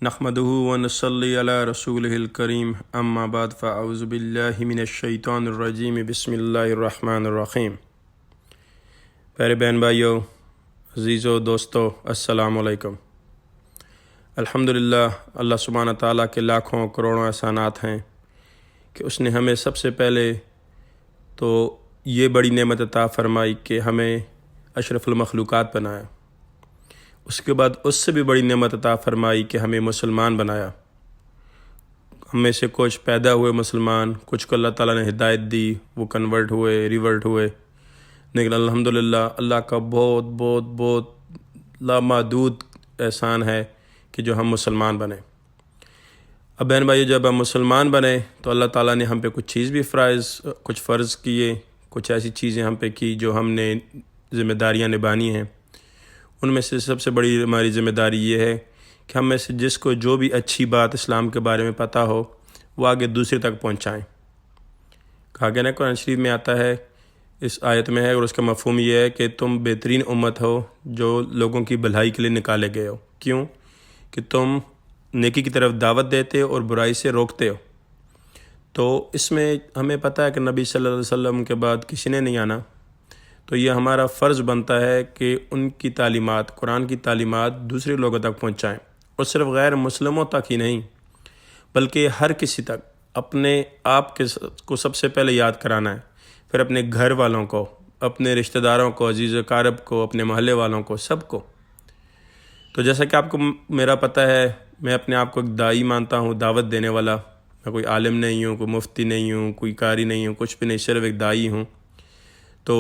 نحمدہ ونصلی علی رسولہ الکریم اما بعد فاعوذ باللہ من الشیطان الرجیم بسم اللہ الرحمن الرحیم۔ پیارے بہن بھائیو، عزیزو، دوستو، السلام علیکم۔ الحمدللہ، اللہ سبحانہ تعالیٰ کے لاکھوں کروڑوں احسانات ہیں کہ اس نے ہمیں سب سے پہلے تو یہ بڑی نعمت عطا فرمائی کہ ہمیں اشرف المخلوقات بنایا۔ اس کے بعد اس سے بھی بڑی نعمت عطا فرمائی کہ ہمیں مسلمان بنایا۔ ہم میں سے کچھ پیدا ہوئے مسلمان، کچھ کو اللہ تعالیٰ نے ہدایت دی، وہ کنورٹ ہوئے، ریورٹ ہوئے، لیکن الحمدللہ اللہ کا بہت بہت بہت لامحدود احسان ہے کہ جو ہم مسلمان بنے۔ اب بہن بھائی، جب ہم مسلمان بنے تو اللہ تعالیٰ نے ہم پہ کچھ فرض کیے، کچھ ایسی چیزیں ہم پہ کی جو ہم نے ذمہ داریاں نبھانی ہیں۔ ان میں سے سب سے بڑی ہماری ذمہ داری یہ ہے کہ ہم میں سے جس کو جو بھی اچھی بات اسلام کے بارے میں پتہ ہو وہ آگے دوسرے تک پہنچائیں۔ کہا گیا نا، قرآن شریف میں آتا ہے، اس آیت میں ہے، اور اس کا مفہوم یہ ہے کہ تم بہترین امت ہو جو لوگوں کی بھلائی کے لیے نکالے گئے ہو۔ کیوں؟ کہ تم نیکی کی طرف دعوت دیتے ہو اور برائی سے روکتے ہو۔ تو اس میں ہمیں پتہ ہے کہ نبی صلی اللہ علیہ وسلم کے بعد کسی نے نہیں آنا، تو یہ ہمارا فرض بنتا ہے کہ ان کی تعلیمات، قرآن کی تعلیمات دوسرے لوگوں تک پہنچائیں، اور صرف غیر مسلموں تک ہی نہیں بلکہ ہر کسی تک۔ اپنے آپ کو سب سے پہلے یاد کرانا ہے، پھر اپنے گھر والوں کو، اپنے رشتہ داروں کو، عزیز و اقارب کو، اپنے محلے والوں کو، سب کو۔ تو جیسا کہ آپ کو میرا پتہ ہے، میں اپنے آپ کو ایک داعی مانتا ہوں، دعوت دینے والا۔ میں کوئی عالم نہیں ہوں، کوئی مفتی نہیں ہوں، کوئی قاری نہیں ہوں، کچھ بھی نہیں، صرف ایک داعی ہوں۔ تو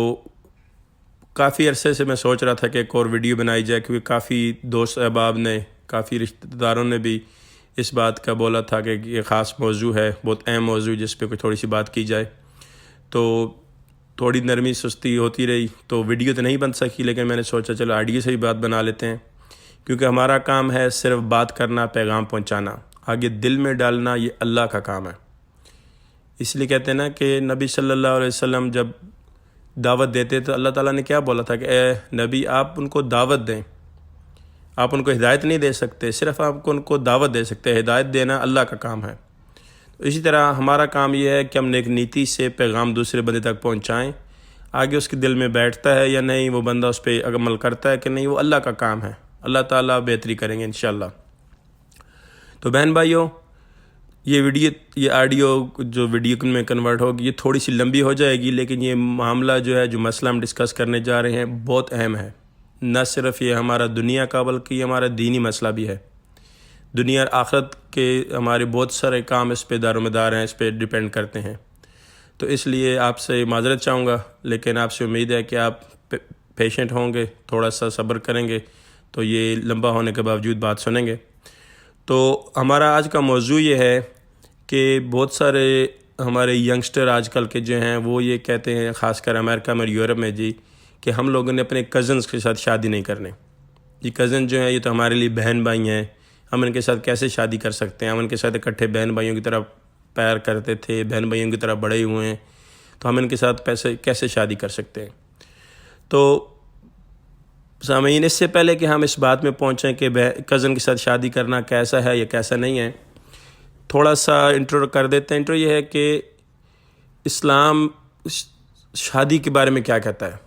کافی عرصے سے میں سوچ رہا تھا کہ ایک اور ویڈیو بنائی جائے، کیونکہ کافی دوست احباب نے، کافی رشتہ داروں نے بھی اس بات کا بولا تھا کہ یہ خاص موضوع ہے، بہت اہم موضوع، جس پہ کوئی تھوڑی سی بات کی جائے۔ تو تھوڑی نرمی سستی ہوتی رہی تو ویڈیو تو نہیں بن سکی، لیکن میں نے سوچا چلو آڈیو سے ہی بات بنا لیتے ہیں، کیونکہ ہمارا کام ہے صرف بات کرنا، پیغام پہنچانا، آگے دل میں ڈالنا یہ اللہ کا کام ہے۔ اس لیے کہتے ہیں نا کہ نبی صلی اللہ علیہ وسلم جب دعوت دیتے تو اللہ تعالیٰ نے کیا بولا تھا کہ اے نبی، آپ ان کو دعوت دیں، آپ ان کو ہدایت نہیں دے سکتے، صرف آپ کو ان کو دعوت دے سکتے ہیں، ہدایت دینا اللہ کا کام ہے۔ تو اسی طرح ہمارا کام یہ ہے کہ ہم نیک نیتی سے پیغام دوسرے بندے تک پہنچائیں۔ آگے اس کے دل میں بیٹھتا ہے یا نہیں، وہ بندہ اس پہ عمل کرتا ہے کہ نہیں، وہ اللہ کا کام ہے۔ اللہ تعالیٰ بہتری کریں گے انشاءاللہ۔ تو بہن بھائیوں، یہ آڈیو جو ویڈیو میں کنورٹ ہوگی، یہ تھوڑی سی لمبی ہو جائے گی، لیکن یہ معاملہ جو ہے، جو مسئلہ ہم ڈسکس کرنے جا رہے ہیں، بہت اہم ہے۔ نہ صرف یہ ہمارا دنیا کا بلکہ یہ ہمارا دینی مسئلہ بھی ہے۔ دنیا اور آخرت کے ہمارے بہت سارے کام اس پہ دار و مدار ہیں، اس پہ ڈیپینڈ کرتے ہیں۔ تو اس لیے آپ سے معذرت چاہوں گا، لیکن آپ سے امید ہے کہ آپ پیشنٹ ہوں گے، تھوڑا سا صبر کریں گے تو یہ لمبا ہونے کے باوجود بات سنیں گے۔ تو ہمارا آج کا موضوع یہ ہے کہ بہت سارے ہمارے ینگسٹر آج کل کے جو ہیں وہ یہ کہتے ہیں، خاص کر امریکہ میں اور یورپ میں جی، کہ ہم لوگوں نے اپنے کزنز کے ساتھ شادی نہیں کرنے۔ یہ کزن جو ہیں یہ تو ہمارے لیے بہن بھائی ہیں، ہم ان کے ساتھ کیسے شادی کر سکتے ہیں؟ ہم ان کے ساتھ اکٹھے بہن بھائیوں کی طرح پیار کرتے تھے، بہن بھائیوں کی طرح بڑے ہوئے ہیں، تو ہم ان کے ساتھ کیسے شادی کر سکتے ہیں؟ تو سامعین، اس سے پہلے کہ ہم اس بات میں پہنچیں کہ کزن کے ساتھ شادی کرنا کیسا ہے یا کیسا نہیں ہے، تھوڑا سا انٹرو کر دیتے ہیں۔ انٹرو یہ ہے کہ اسلام شادی کے بارے میں کیا کہتا ہے۔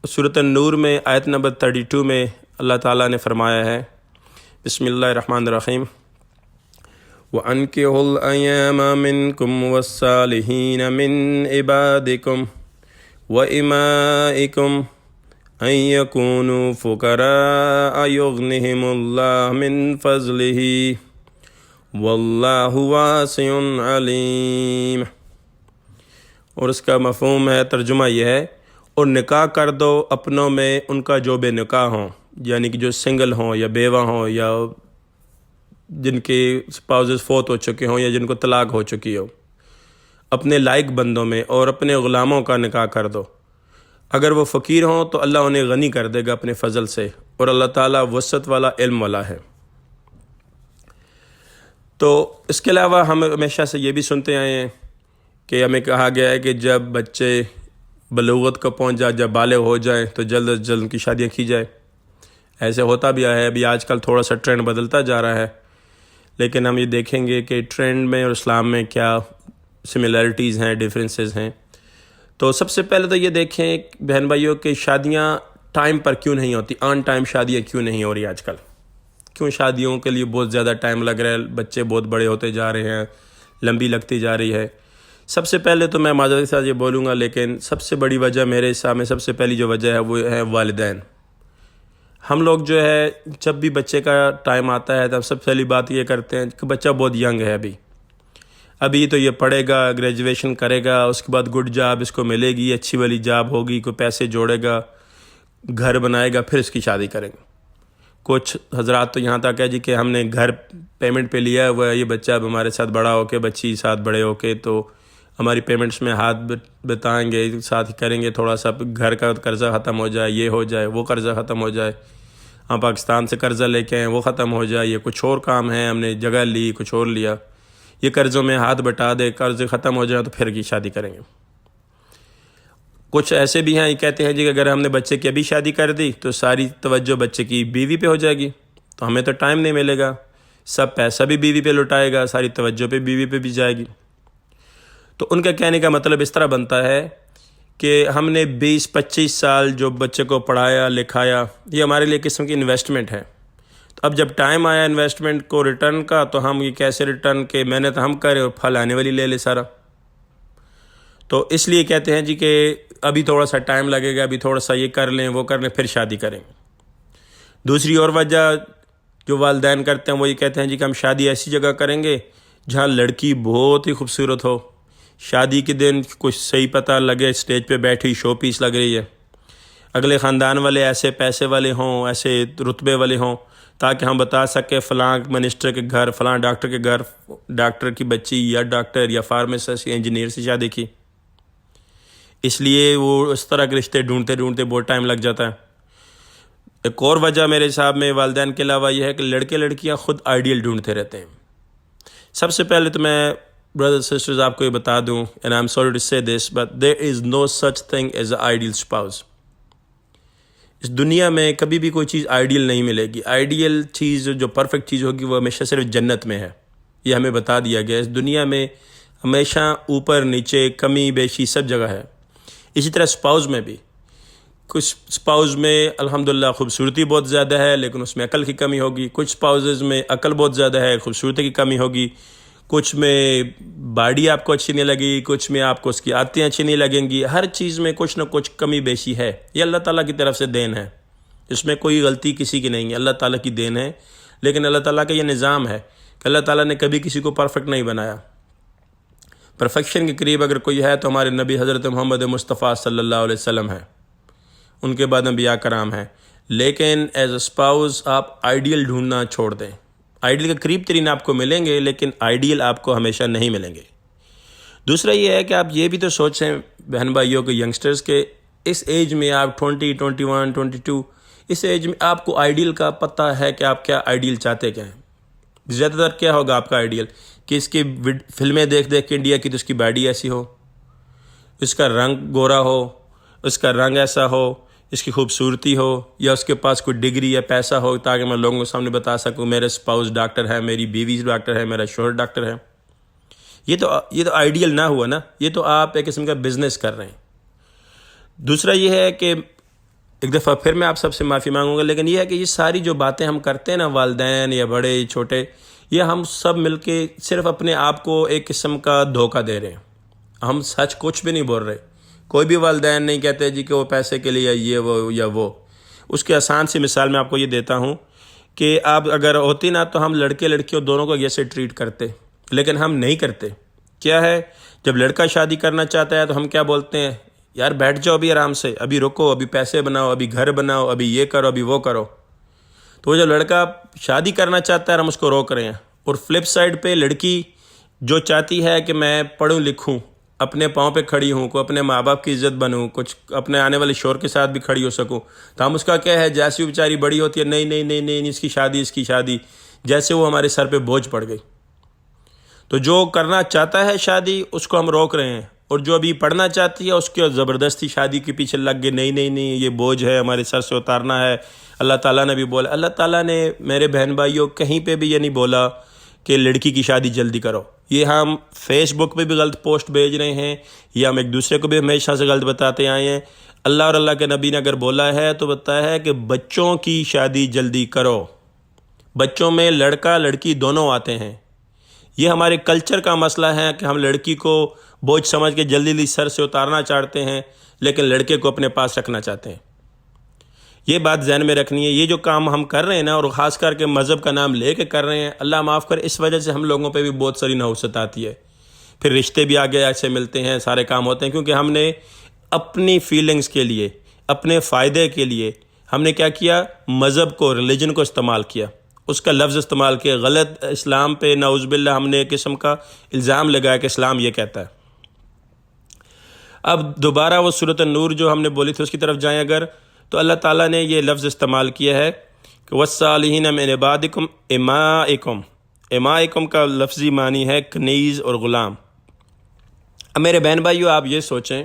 سورۃ النور میں آیت نمبر 32 میں اللہ تعالیٰ نے فرمایا ہے، بسم اللہ الرحمن الرحیم، وَأَنكِحُوا الْأَيَامَ مِنكُمْ وَالصَّالِحِينَ مِنْ عِبَادِكُمْ وَإِمَائِكُمْ أَنْ يَكُونُوا فُقَرَاءَ يُغْنِهِمُ اللَّهُ مِنْ فَضْلِهِ وَاللَّهُ وَاسِعٌ عَلِيمٌ۔ اور اس کا مفہوم ہے، ترجمہ یہ ہے، اور نکاح کر دو اپنوں میں ان کا جو بے نکاح ہوں، یعنی کہ جو سنگل ہوں یا بیوہ ہوں یا جن کے اسپاؤزز فوت ہو چکے ہوں یا جن کو طلاق ہو چکی ہو، اپنے لائق بندوں میں، اور اپنے غلاموں کا نکاح کر دو۔ اگر وہ فقیر ہوں تو اللہ انہیں غنی کر دے گا اپنے فضل سے، اور اللہ تعالیٰ وسعت والا، علم والا ہے۔ تو اس کے علاوہ ہم ہمیشہ سے یہ بھی سنتے آئے ہیں کہ ہمیں کہا گیا ہے کہ جب بچے بلوغت کو پہنچ جائے، جب بالغ ہو جائیں تو جلد از جلد ان کی شادیاں کی جائے۔ ایسے ہوتا بھی ہے، ابھی آج کل تھوڑا سا ٹرینڈ بدلتا جا رہا ہے، لیکن ہم یہ دیکھیں گے کہ ٹرینڈ میں اور اسلام میں کیا سملیرٹیز ہیں، ڈفرینسز ہیں۔ تو سب سے پہلے تو یہ دیکھیں بہن بھائیوں کہ شادیاں ٹائم پر کیوں نہیں ہوتی، آن ٹائم شادیاں کیوں نہیں ہو رہی آج کل، کیوں شادیوں کے لیے بہت زیادہ ٹائم لگ رہا ہے، بچے بہت بڑے ہوتے جا رہے ہیں، لمبی لگتی جا رہی ہے۔ سب سے پہلے تو میں معذرت کے ساتھ یہ بولوں گا، لیکن سب سے بڑی وجہ میرے حساب میں سب سے پہلی جو وجہ ہے وہ ہے والدین۔ ہم لوگ جو ہے جب بھی بچے کا ٹائم آتا ہے تب سب سے پہلی بات یہ کرتے ہیں کہ بچہ بہت ینگ ہے، ابھی تو یہ پڑھے گا، گریجویشن کرے گا، اس کے بعد گڈ جاب اس کو ملے گی، اچھی والی جاب ہوگی، کوئی پیسے جوڑے گا، گھر بنائے گا، پھر اس کی شادی کریں گے۔ کچھ حضرات تو یہاں تک ہے جی کہ ہم نے گھر پیمنٹ پہ لیا ہوا ہے، یہ بچہ اب ہمارے ساتھ بڑا ہو کے، بچی ساتھ بڑے ہو کے، تو ہماری پیمنٹس میں ہاتھ بتائیں گے، ساتھ کریں گے، تھوڑا سا گھر کا قرضہ ختم ہو جائے، یہ ہو جائے، وہ قرضہ ختم ہو جائے، ہم پاکستان سے قرضہ لے کے آئیں وہ ختم ہو جائے، یہ کچھ اور کام ہے، ہم نے جگہ لی، کچھ اور لیا، یہ قرضوں میں ہاتھ بٹا دے، قرض ختم ہو جائے تو پھر کی شادی کریں گے۔ کچھ ایسے بھی ہیں، یہ کہتے ہیں جی کہ اگر ہم نے بچے کی ابھی شادی کر دی تو ساری توجہ بچے کی بیوی پہ ہو جائے گی، تو ہمیں تو ٹائم نہیں ملے گا، سب پیسہ بھی بیوی پہ لٹائے گا، ساری توجہ پہ بیوی پہ بھی جائے گی۔ تو ان کا کہنے کا مطلب اس طرح بنتا ہے کہ ہم نے 20-25 سال جو بچے کو پڑھایا لکھایا، یہ ہمارے لیے قسم کی انویسٹمنٹ ہے، تو اب جب ٹائم آیا انویسٹمنٹ کو ریٹرن کا تو ہم یہ کیسے ریٹرن کہ محنت ہم کریں اور پھل آنے والی لے لے سارا۔ تو اس لیے کہتے ہیں جی کہ ابھی تھوڑا سا ٹائم لگے گا، ابھی تھوڑا سا یہ کر لیں وہ کر لیں پھر شادی کریں گے۔ دوسری اور وجہ جو والدین کرتے ہیں وہ یہ کہتے ہیں جی کہ ہم شادی ایسی جگہ کریں گے جہاں لڑکی بہت ہی خوبصورت ہو، شادی کے دن کچھ صحیح پتہ لگے اسٹیج پہ بیٹھی شو پیس لگ رہی ہے، اگلے خاندان والے ایسے پیسے والے ہوں، ایسے رتبے والے ہوں، تاکہ ہم بتا سکیں فلاں منسٹر کے گھر، فلاں ڈاکٹر کے گھر، ڈاکٹر کی بچی یا ڈاکٹر یا فارماسسٹ یا انجینئر سے شادی کی۔ اس لیے وہ اس طرح کے رشتے ڈھونڈتے ڈھونڈتے بہت ٹائم لگ جاتا ہے۔ ایک اور وجہ میرے حساب میں والدین کے علاوہ یہ ہے کہ لڑکے لڑکیاں خود آئیڈیل ڈھونڈتے رہتے ہیں۔ سب سے پہلے تو میں brothers and sisters آپ کو یہ بتا دوں، and I'm sorry to say this, but there is no such thing as an ideal spouse۔ اس دنیا میں کبھی بھی کوئی چیز آئیڈیل نہیں ملے گی، آئیڈیل چیز جو پرفیکٹ چیز ہوگی وہ ہمیشہ صرف جنت میں ہے، یہ ہمیں بتا دیا گیا۔ اس دنیا میں ہمیشہ اوپر نیچے کمی بیشی سب جگہ ہے۔ اسی طرح اسپاؤز میں بھی، کچھ اسپاؤز میں الحمدللہ خوبصورتی بہت زیادہ ہے لیکن اس میں عقل کی کمی ہوگی، کچھ اسپاؤزز میں عقل بہت زیادہ ہے، خوبصورتی کی کمی ہوگی، کچھ میں باڈی آپ کو اچھی نہیں لگی، کچھ میں آپ کو اس کی عادتیں اچھی نہیں لگیں گی، ہر چیز میں کچھ نہ کچھ کمی بیشی ہے۔ یہ اللہ تعالیٰ کی طرف سے دین ہے، اس میں کوئی غلطی کسی کی نہیں ہے، اللہ تعالیٰ کی دین ہے۔ لیکن اللہ تعالیٰ کا یہ نظام ہے کہ اللہ تعالیٰ نے کبھی کسی کو پرفیکٹ نہیں بنایا۔ پرفیکشن کے قریب اگر کوئی ہے تو ہمارے نبی حضرت محمد مصطفیٰ صلی اللہ علیہ وسلم ہے، ان کے بعد انبیاء کرام ہیں۔ لیکن ایز اے اسپاؤز آپ آئیڈیل ڈھونڈنا چھوڑ دیں، آئیڈیل کے قریب ترین آپ کو ملیں گے لیکن آئیڈیل آپ کو ہمیشہ نہیں ملیں گے۔ دوسرا یہ ہے کہ آپ یہ بھی تو سوچیں بہن بھائیوں کے ینگسٹرز کے اس ایج میں آپ 20, 21, 22 اس ایج میں آپ کو آئیڈیل کا پتہ ہے کہ آپ کیا آئیڈیل چاہتے کیا ہیں۔ زیادہ تر کیا ہوگا آپ کا آئیڈیل کہ اس کی فلمیں دیکھ دیکھ کے انڈیا کی تو اس کی باڈی ایسی ہو، اس کا رنگ گورا ہو، اس کا رنگ ایسا ہو، اس کی خوبصورتی ہو، یا اس کے پاس کوئی ڈگری یا پیسہ ہو تاکہ میں لوگوں کے سامنے بتا سکوں میرے اسپاؤس ڈاکٹر ہے، میری بیوی ڈاکٹر ہے، میرا شوہر ڈاکٹر ہے۔ یہ تو آئیڈیل نہ ہوا نا، یہ تو آپ ایک قسم کا بزنس کر رہے ہیں۔ دوسرا یہ ہے کہ ایک دفعہ پھر میں آپ سب سے معافی مانگوں گا، لیکن یہ ہے کہ یہ ساری جو باتیں ہم کرتے ہیں نا، والدین یا بڑے چھوٹے، یہ ہم سب مل کے صرف اپنے آپ کو ایک قسم کا دھوکہ دے رہے ہیں، ہم سچ کچھ بھی نہیں بول رہے۔ کوئی بھی والدین نہیں کہتے جی کہ وہ پیسے کے لیے یہ وہ یا وہ۔ اس کی آسان سی مثال میں آپ کو یہ دیتا ہوں کہ آپ اگر ہوتی نا تو ہم لڑکے لڑکیوں دونوں کو جیسے ٹریٹ کرتے، لیکن ہم نہیں کرتے۔ کیا ہے، جب لڑکا شادی کرنا چاہتا ہے تو ہم کیا بولتے ہیں، یار بیٹھ جاؤ ابھی آرام سے، ابھی رکو، ابھی پیسے بناؤ، ابھی گھر بناؤ، ابھی یہ کرو، ابھی وہ کرو۔ تو جب لڑکا شادی کرنا چاہتا ہے ہم اس کو روک رہے ہیں، اور فلپ سائڈ پہ لڑکی جو چاہتی ہے کہ میں پڑھوں لکھوں، اپنے پاؤں پہ کھڑی ہوں، کو اپنے ماں باپ کی عزت بنوں، کچھ اپنے آنے والے شوہر کے ساتھ بھی کھڑی ہو سکوں، تو ہم اس کا کیا ہے، جیسی وہ بیچاری بڑی ہوتی ہے، نہیں نہیں نہیں نہیں اس کی شادی، جیسے وہ ہمارے سر پہ بوجھ پڑ گئی۔ تو جو کرنا چاہتا ہے شادی اس کو ہم روک رہے ہیں، اور جو ابھی پڑھنا چاہتی ہے اس کے زبردستی شادی کے پیچھے لگ گئے، نہیں یہ بوجھ ہے ہمارے سر سے اتارنا ہے۔ اللہ تعالیٰ نے بھی بولا، اللہ تعالیٰ نے میرے بہن بھائیوں کہیں پہ بھی یہ نہیں بولا کہ لڑکی کی شادی جلدی کرو۔ یہ ہم فیس بک پہ بھی غلط پوسٹ بھیج رہے ہیں، یا ہم ایک دوسرے کو بھی ہمیشہ سے غلط بتاتے آئے ہیں۔ اللہ اور اللہ کے نبی نے اگر بولا ہے تو بتایا ہے کہ بچوں کی شادی جلدی کرو۔ بچوں میں لڑکا لڑکی دونوں آتے ہیں۔ یہ ہمارے کلچر کا مسئلہ ہے کہ ہم لڑکی کو بوجھ سمجھ کے جلدی سر سے اتارنا چاہتے ہیں، لیکن لڑکے کو اپنے پاس رکھنا چاہتے ہیں۔ یہ بات ذہن میں رکھنی ہے۔ یہ جو کام ہم کر رہے ہیں نا، اور خاص کر کے مذہب کا نام لے کے کر رہے ہیں، اللہ معاف کرے، اس وجہ سے ہم لوگوں پہ بھی بہت ساری نحوست آتی ہے۔ پھر رشتے بھی آگے ایسے ملتے ہیں، سارے کام ہوتے ہیں، کیونکہ ہم نے اپنی فیلنگز کے لیے، اپنے فائدے کے لیے ہم نے کیا کیا، مذہب کو، ریلیجن کو استعمال کیا، اس کا لفظ استعمال کیا، غلط اسلام پہ نعوذ باللہ ہم نے ایک قسم کا الزام لگایا کہ اسلام یہ کہتا ہے۔ اب دوبارہ وہ سورۃ النور جو ہم نے بولی تھی اس کی طرف جائیں اگر، تو اللہ تعالیٰ نے یہ لفظ استعمال کیا ہے کہ وَالصَّالِحِينَ مِنْ عِبَادِكُمْ إِمَائِكُمْ۔ امائکم کا لفظی معنی ہے کنیز اور غلام۔ اب میرے بہن بھائیو، آپ یہ سوچیں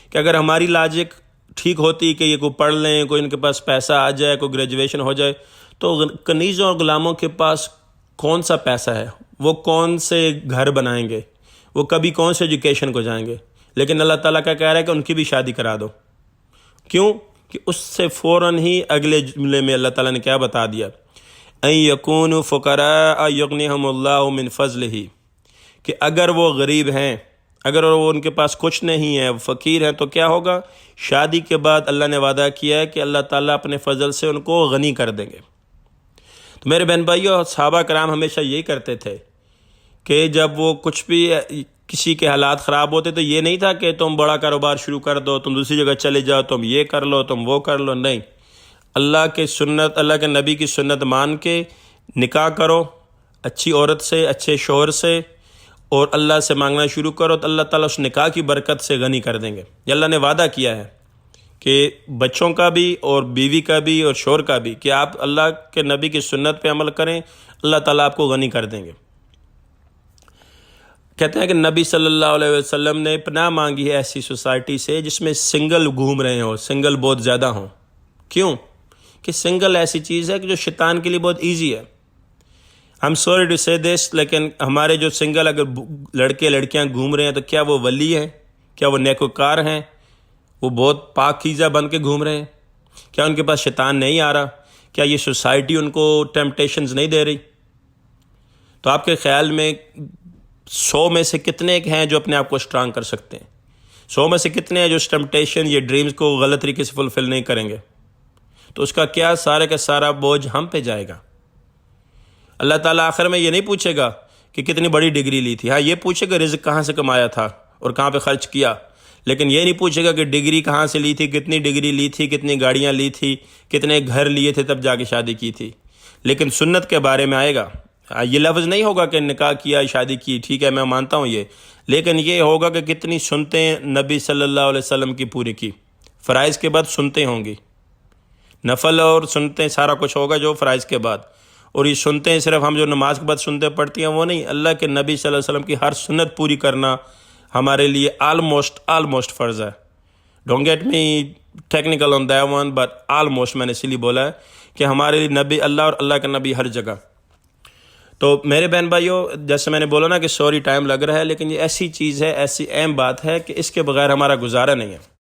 کہ اگر ہماری لاجک ٹھیک ہوتی کہ یہ کوئی پڑھ لیں، کوئی ان کے پاس پیسہ آ جائے، کوئی گریجویشن ہو جائے، تو کنیزوں اور غلاموں کے پاس کون سا پیسہ ہے، وہ کون سے گھر بنائیں گے، وہ کبھی کون سے ایجوکیشن کو جائیں گے؟ لیکن اللہ تعالیٰ کا کہہ رہا ہے کہ ان کی بھی شادی کرا دو۔ کیوں؟ کہ اس سے فوراً ہی اگلے جملے میں اللہ تعالیٰ نے کیا بتا دیا، ان یکونوا فقراء یغنیہم اللہ من فضلہ، کہ اگر وہ غریب ہیں، اگر وہ ان کے پاس کچھ نہیں ہے، فقیر ہیں، تو کیا ہوگا؟ شادی کے بعد اللہ نے وعدہ کیا ہے کہ اللہ تعالیٰ اپنے فضل سے ان کو غنی کر دیں گے۔ تو میرے بہن بھائیو، صحابہ کرام ہمیشہ یہی کرتے تھے کہ جب وہ کچھ بھی کسی کے حالات خراب ہوتے تو یہ نہیں تھا کہ تم بڑا کاروبار شروع کر دو، تم دوسری جگہ چلے جاؤ، تم یہ کر لو، تم وہ کر لو، نہیں، اللہ کے سنت، اللہ کے نبی کی سنت مان کے نکاح کرو اچھی عورت سے، اچھے شوہر سے، اور اللہ سے مانگنا شروع کرو تو اللہ تعالیٰ اس نکاح کی برکت سے غنی کر دیں گے۔ یہ اللہ نے وعدہ کیا ہے کہ بچوں کا بھی اور بیوی کا بھی اور شوہر کا بھی، کہ آپ اللہ کے نبی کی سنت پہ عمل کریں، اللہ تعالیٰ آپ کو غنی کر دیں گے۔ کہتے ہیں کہ نبی صلی اللہ علیہ وسلم نے پناہ مانگی ہے ایسی سوسائٹی سے جس میں سنگل گھوم رہے ہوں، سنگل بہت زیادہ ہوں۔ کیوں؟ کہ سنگل ایسی چیز ہے کہ جو شیطان کے لیے بہت ایزی ہے۔ I'm sorry to say this، لیکن ہمارے جو سنگل اگر لڑکے لڑکیاں گھوم رہے ہیں تو کیا وہ ولی ہیں؟ کیا وہ نیکوکار ہیں؟ وہ بہت پاکیزہ بن کے گھوم رہے ہیں؟ کیا ان کے پاس شیطان نہیں آ رہا؟ کیا یہ سوسائٹی ان کو ٹیمپٹیشنز نہیں دے رہی؟ تو آپ کے خیال میں 100 میں سے کتنے ایک ہیں جو اپنے آپ کو اسٹرانگ کر سکتے ہیں؟ 100 میں سے کتنے ہیں جو اس ٹیمپٹیشن، یہ ڈریمز کو غلط طریقے سے فلفل نہیں کریں گے؟ تو اس کا کیا سارے کا سارا بوجھ ہم پہ جائے گا۔ اللہ تعالیٰ آخر میں یہ نہیں پوچھے گا کہ کتنی بڑی ڈگری لی تھی، ہاں یہ پوچھے گا رزق کہاں سے کمایا تھا اور کہاں پہ خرچ کیا، لیکن یہ نہیں پوچھے گا کہ ڈگری کہاں سے لی تھی، کتنی ڈگری لی تھی، کتنی گاڑیاں لی تھی، کتنے گھر لیے تھے تب جا کے شادی کی تھی۔ لیکن سنت کے بارے میں آئے گا، یہ لفظ نہیں ہوگا کہ نکاح کیا، شادی کی، ٹھیک ہے میں مانتا ہوں یہ، لیکن یہ ہوگا کہ کتنی سنتیں نبی صلی اللہ علیہ وسلم کی پوری کی۔ فرائض کے بعد سنتیں ہوں گی، نفل اور سنتیں سارا کچھ ہوگا جو فرائض کے بعد، اور یہ سنتیں صرف ہم جو نماز کے بعد سنتیں پڑھتی ہیں وہ نہیں، اللہ کے نبی صلی اللہ علیہ وسلم کی ہر سنت پوری کرنا ہمارے لیے آلموسٹ فرض ہے۔ Don't get me technical on that one, but almost میں نے اسی لیے بولا ہے کہ ہمارے لیے نبی اللہ اور اللہ کا نبی ہر جگہ۔ تو میرے بہن بھائیوں، جیسے میں نے بولا نا کہ سوری ٹائم لگ رہا ہے، لیکن یہ ایسی چیز ہے، ایسی اہم بات ہے کہ اس کے بغیر ہمارا گزارا نہیں ہے۔